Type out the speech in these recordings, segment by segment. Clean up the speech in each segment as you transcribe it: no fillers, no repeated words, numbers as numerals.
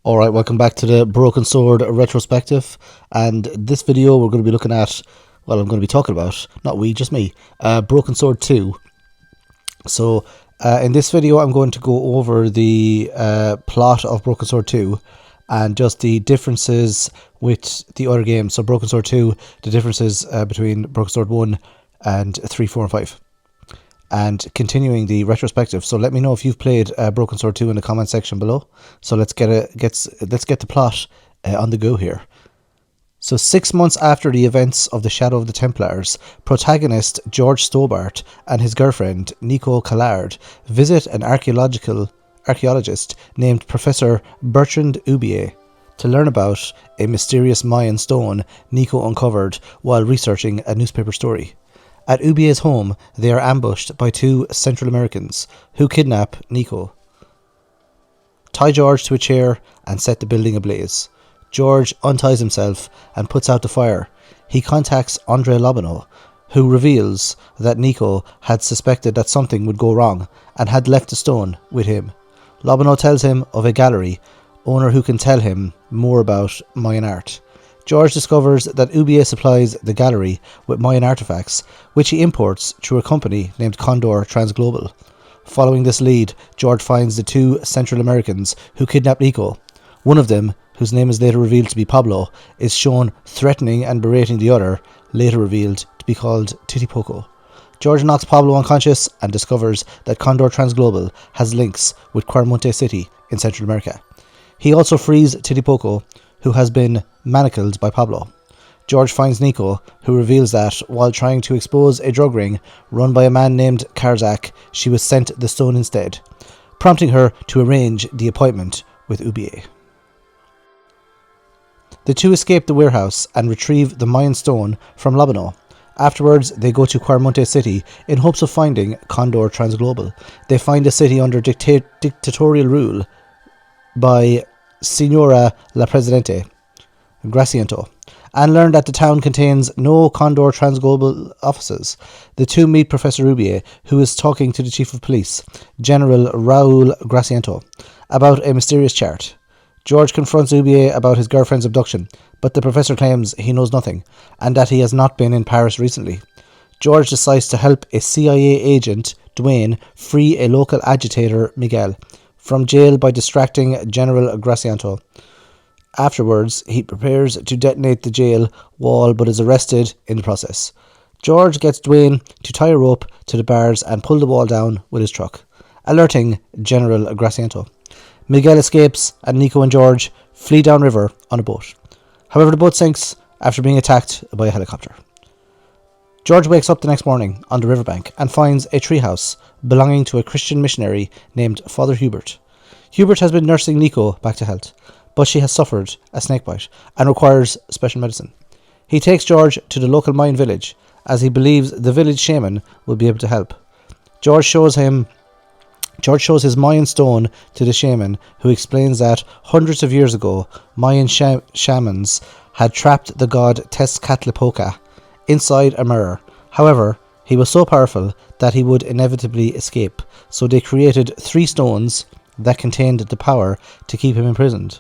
Alright, welcome back to the Broken Sword retrospective, and this video we're going to be looking at, well, I'm going to be talking about, not we, just me, Broken Sword 2. So, in this video I'm going to go over the plot of Broken Sword 2 and just the differences with the other games. So Broken Sword 2, the differences between Broken Sword 1 and 3, 4 and 5. And continuing the retrospective. So let me know if you've played Broken Sword 2 in the comment section below. So let's get the plot on the go here. So 6 months after the events of the Shadow of the Templars, protagonist George Stobbart and his girlfriend Nicole Collard visit an archaeologist named Professor Bertrand Ubier to learn about a mysterious Mayan stone Nico uncovered while researching a newspaper story. At Ubier's home, they are ambushed by two Central Americans who kidnap Nico, tie George to a chair and set the building ablaze. George unties himself and puts out the fire. He contacts Andre Lobino, who reveals that Nico had suspected that something would go wrong and had left the stone with him. Lobino tells him of a gallery owner who can tell him more about Mayan art. George discovers that Ubier supplies the gallery with Mayan artifacts, which he imports through a company named Condor Transglobal. Following this lead, George finds the two Central Americans who kidnapped Nico. One of them, whose name is later revealed to be Pablo, is shown threatening and berating the other, later revealed to be called Titipoco. George knocks Pablo unconscious and discovers that Condor Transglobal has links with Cuermonte City in Central America. He also frees Titipoco, who has been manacled by Pablo. George finds Nico, who reveals that, while trying to expose a drug ring run by a man named Karzak, she was sent the stone instead, prompting her to arrange the appointment with Ubier. The two escape the warehouse and retrieve the Mayan stone from Lobino. Afterwards, they go to Cuermonte City in hopes of finding Condor Transglobal. They find the city under dictatorial rule by Senora La Presidente Graciento, and learn that the town contains no Condor Transglobal offices. The two meet Professor Ubier, who is talking to the Chief of Police, General Raul Graciento, about a mysterious chart. George confronts Ubier about his girlfriend's abduction, but the professor claims he knows nothing, and that he has not been in Paris recently. George decides to help a CIA agent, Duane, free a local agitator, Miguel, from jail by distracting General Graciento. Afterwards, he prepares to detonate the jail wall but is arrested in the process. George gets Duane to tie a rope to the bars and pull the wall down with his truck, alerting General Graciento. Miguel escapes and Nico and George flee downriver on a boat. However, the boat sinks after being attacked by a helicopter. George wakes up the next morning on the riverbank and finds a treehouse belonging to a Christian missionary named Father Hubert. Hubert has been nursing Nico back to health, but she has suffered a snakebite and requires special medicine. He takes George to the local Mayan village as he believes the village shaman will be able to help. George shows his Mayan stone to the shaman, who explains that hundreds of years ago, Mayan shamans had trapped the god Tezcatlipoca inside a mirror. However, he was so powerful that he would inevitably escape, so they created 3 stones that contained the power to keep him imprisoned.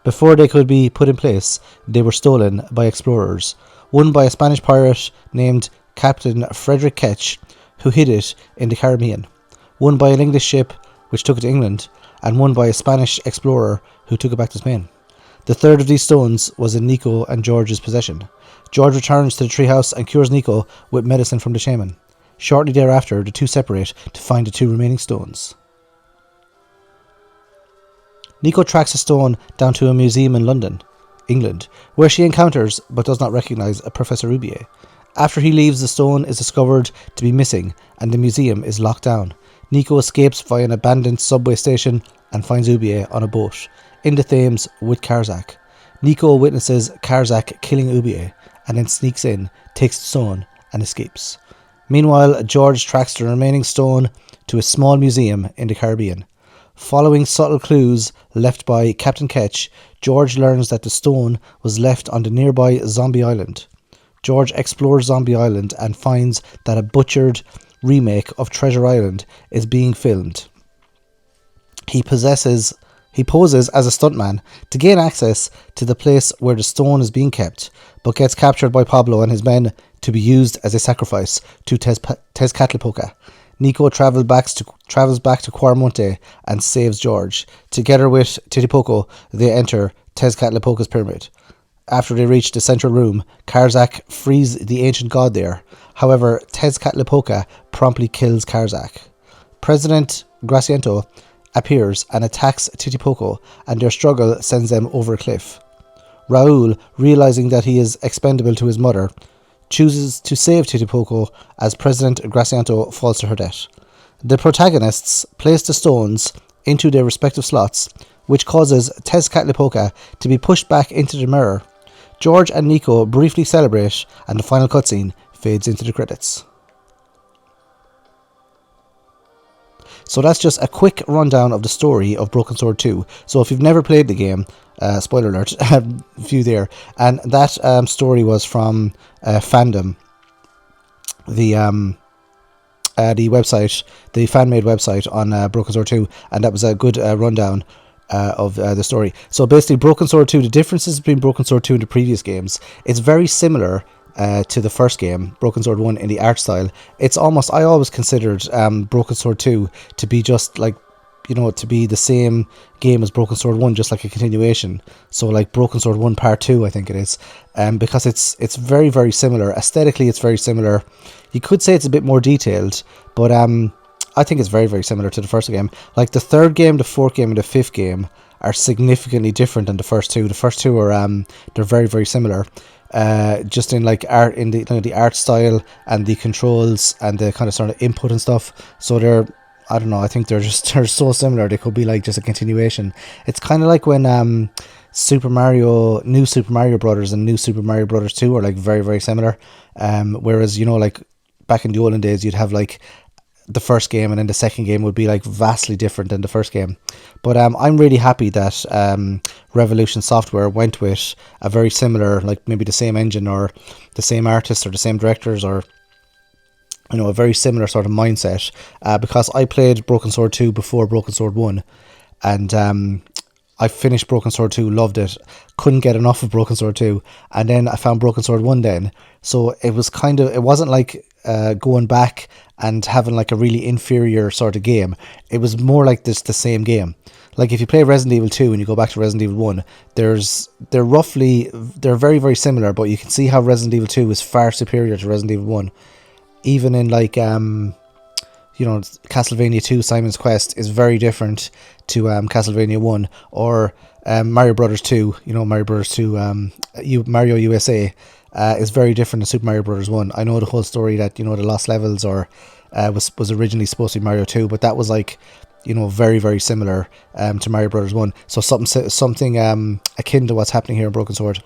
Before they could be put in place, they were stolen by explorers, one by a Spanish pirate named Captain Frederick Ketch, who hid it in the Caribbean, one by an English ship which took it to England, and one by a Spanish explorer who took it back to Spain. The third of these stones was in Nico and George's possession. George returns to the treehouse and cures Nico with medicine from the shaman. Shortly thereafter, the two separate to find the 2 remaining stones. Nico tracks a stone down to a museum in London, England, where she encounters but does not recognise a Professor Ubier. After he leaves, the stone is discovered to be missing and the museum is locked down. Nico escapes via an abandoned subway station and finds Ubier on a boat in the Thames with Karzak. Nico witnesses Karzak killing Ubier and then sneaks in, takes the stone and escapes. Meanwhile, George tracks the remaining stone to a small museum in the Caribbean. Following subtle clues left by Captain Ketch, George learns that the stone was left on the nearby Zombie Island. George explores Zombie Island and finds that a butchered remake of Treasure Island is being filmed. He possesses He poses as a stuntman to gain access to the place where the stone is being kept, but gets captured by Pablo and his men to be used as a sacrifice to Tezcatlipoca. Nico travels back to Quarmonte and saves George. Together with Titipoco, they enter Tezcatlipoca's pyramid. After they reach the central room, Karzak frees the ancient god there. However, Tezcatlipoca promptly kills Karzak. President Graciento appears and attacks Titipoco, and their struggle sends them over a cliff. Raul, realizing that he is expendable to his mother, chooses to save Titipoco as President Graciento falls to her death. The protagonists place the stones into their respective slots, which causes Tezcatlipoca to be pushed back into the mirror. George and Nico briefly celebrate, and the final cutscene fades into the credits. So that's just a quick rundown of the story of Broken Sword 2. So if you've never played the game, spoiler alert, a few there. And that story was from Fandom, the website, the fan-made website on Broken Sword 2. And that was a good rundown of the story. So basically, Broken Sword 2, the differences between Broken Sword 2 and the previous games, it's very similar to the first game, Broken Sword 1, in the art style. It's almost, I always considered Broken Sword 2 to be just like, you know, to be the same game as Broken Sword 1, just like a continuation. So like Broken Sword 1 Part 2, I think it is. Because it's very, very similar. Aesthetically, it's very similar. You could say it's a bit more detailed, but I think it's very, very similar to the first game. Like the third game, the fourth game, and the fifth game are significantly different than the first two. The first two are they're very, very similar. Just in like art, in the art style and the controls and the kind of sort of input and stuff. So they're, I don't know, I think they're so similar. They could be like just a continuation. It's kind of like when New Super Mario Brothers and New Super Mario Brothers 2 are like very, very similar. Whereas, you know, like back in the olden days, you'd have like the first game and then the second game would be like vastly different than the first game. But I'm really happy that Revolution Software went with a very similar, like maybe the same engine or the same artists or the same directors, or you know, a very similar sort of mindset, because I played Broken Sword 2 before Broken Sword 1, and I finished Broken Sword 2, loved it, couldn't get enough of Broken Sword 2, and then I found Broken Sword 1 then. So it was kind of, it wasn't like going back and having like a really inferior sort of game. It was more like this, the same game. Like if you play Resident Evil 2 and you go back to Resident Evil 1, they're very, very similar, but you can see how Resident Evil 2 is far superior to Resident Evil 1. Even in like, you know, Castlevania 2 Simon's Quest is very different to Castlevania 1, or Mario Brothers 2, you know, Mario Brothers 2, Mario USA is very different than Super Mario Brothers 1. I know the whole story that, you know, the lost levels or was originally supposed to be Mario 2, but that was like, you know, very, very similar to Mario Brothers 1. So something akin to what's happening here in Broken Sword.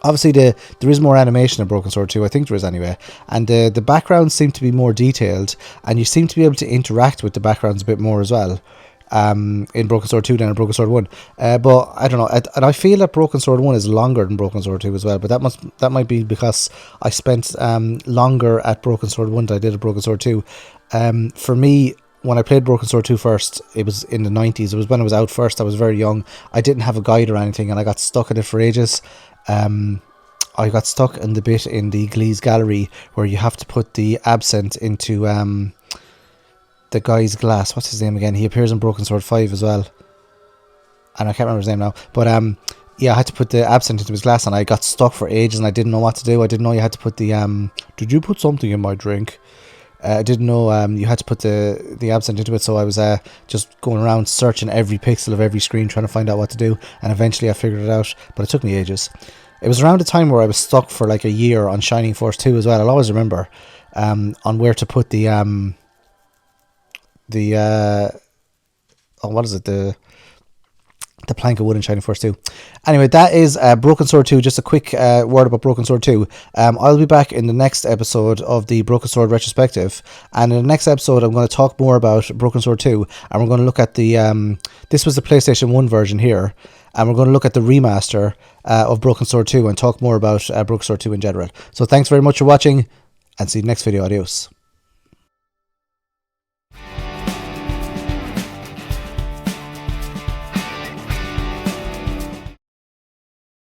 Obviously, there is more animation in Broken Sword 2, I think there is anyway, and the backgrounds seem to be more detailed, and you seem to be able to interact with the backgrounds a bit more as well in Broken Sword 2 than in Broken Sword 1. But I don't know, and I feel that Broken Sword 1 is longer than Broken Sword 2 as well, but that might be because I spent longer at Broken Sword 1 than I did at Broken Sword 2. For me, when I played Broken Sword 2 first, it was in the 90s. It was when it was out first. I was very young. I didn't have a guide or anything, and I got stuck in it for ages. I got stuck in the bit in the Glee's Gallery where you have to put the absinthe into the guy's glass. What's his name again? He appears in Broken Sword 5 as well, and I can't remember his name now. But yeah, I had to put the absinthe into his glass, and I got stuck for ages, and I didn't know what to do. I didn't know you had to put the did you put something in my drink? I didn't know you had to put the absinthe into it, so I was just going around searching every pixel of every screen trying to find out what to do, and eventually I figured it out, but it took me ages. It was around the time where I was stuck for like a year on Shining Force 2 as well. I'll always remember on where to put the what is it, the plank of wood in Shining Force 2. Anyway, that is Broken Sword 2. Just a quick word about Broken Sword 2. I'll be back in the next episode of the Broken Sword Retrospective, and in the next episode I'm going to talk more about Broken Sword 2, and we're going to look at the this was the PlayStation 1 version here, and we're going to look at the remaster of Broken Sword 2 and talk more about Broken Sword 2 in general. So thanks very much for watching, and see you next video. Adios.